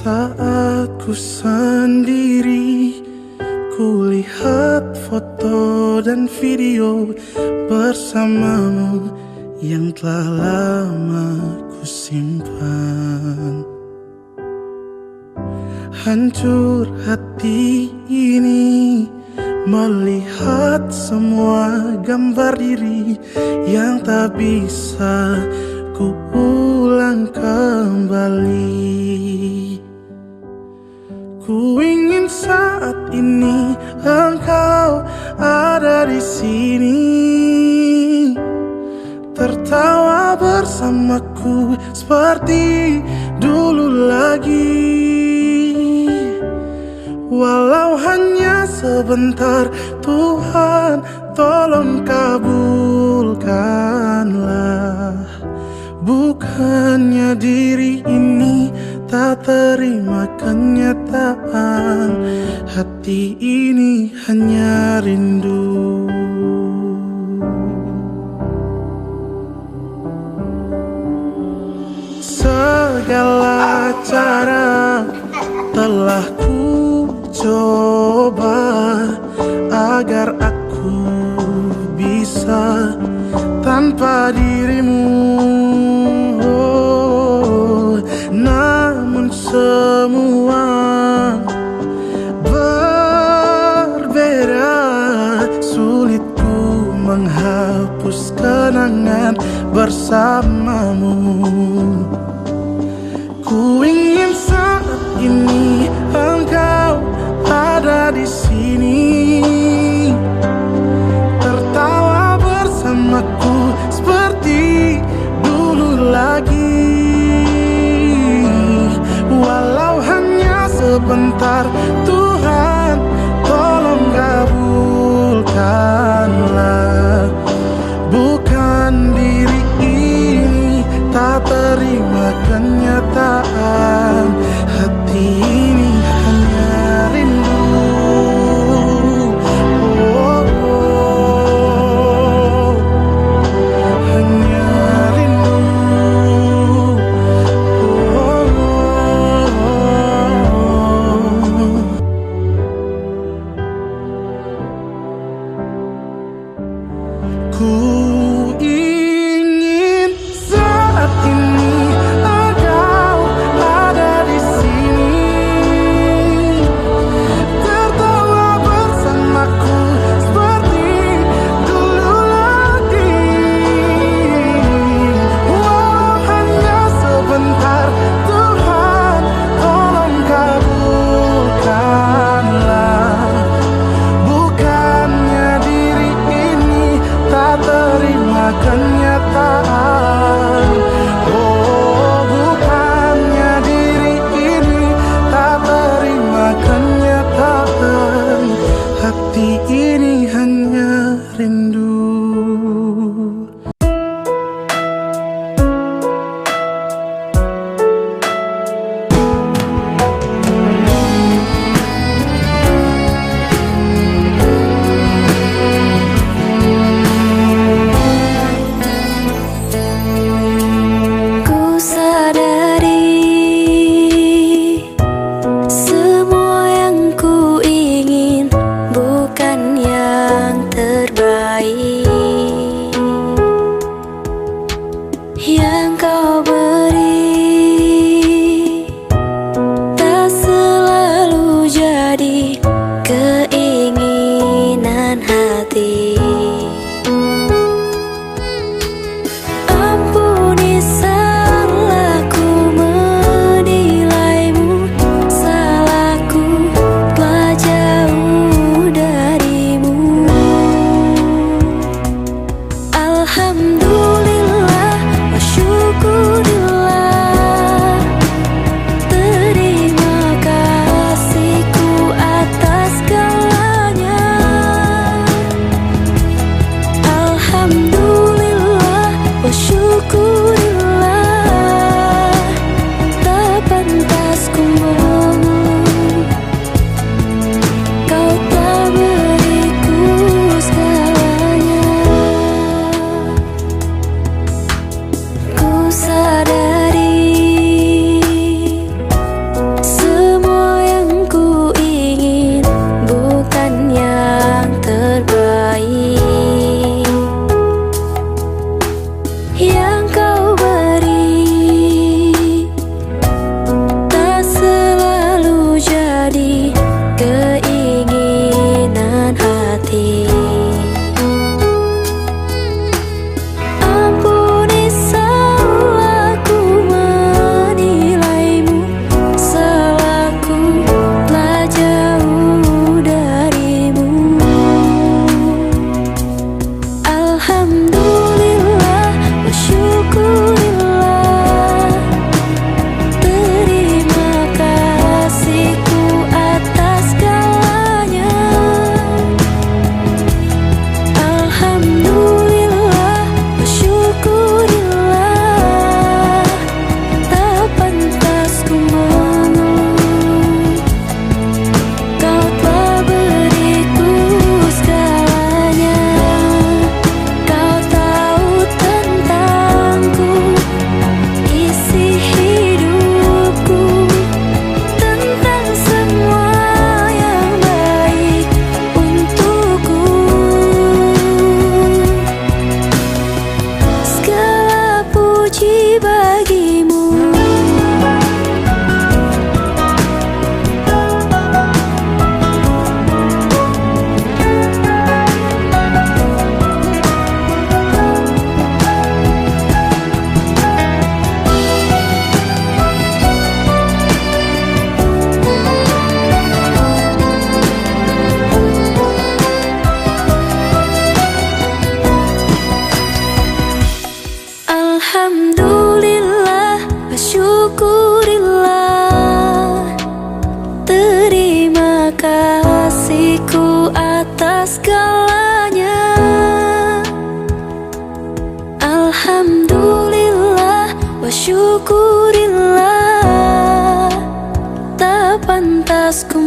Saat ku sendiri, kulihat foto dan video bersamamu yang telah lama ku simpan. Hancur hati ini melihat semua gambar diri yang tak bisa ku ulang kembali. Ku ingin saat ini engkau ada di sini, tertawa bersamaku seperti dulu lagi. Walau hanya sebentar, Tuhan tolong kabulkanlah. Bukannya diri ini tak terima kenyataan, hati ini hanya rindu. Segala cara telah ku coba agar aku bisa tanpa dirimu. Namun semua berbeda, sulit ku menghapus kenangan bersamamu. Ku ingin saat ini engkau ada di sini, tertawa bersamaku seperti dulu lagi. Walau hanya sebentar, Tuhan tolong kabulkanlah. Bukan diri ini tak terima kenyataan, hati ini hanya rindu. Oh, oh, hanya rindu. Oh, oh, oh. syukurilah, tak pantas ku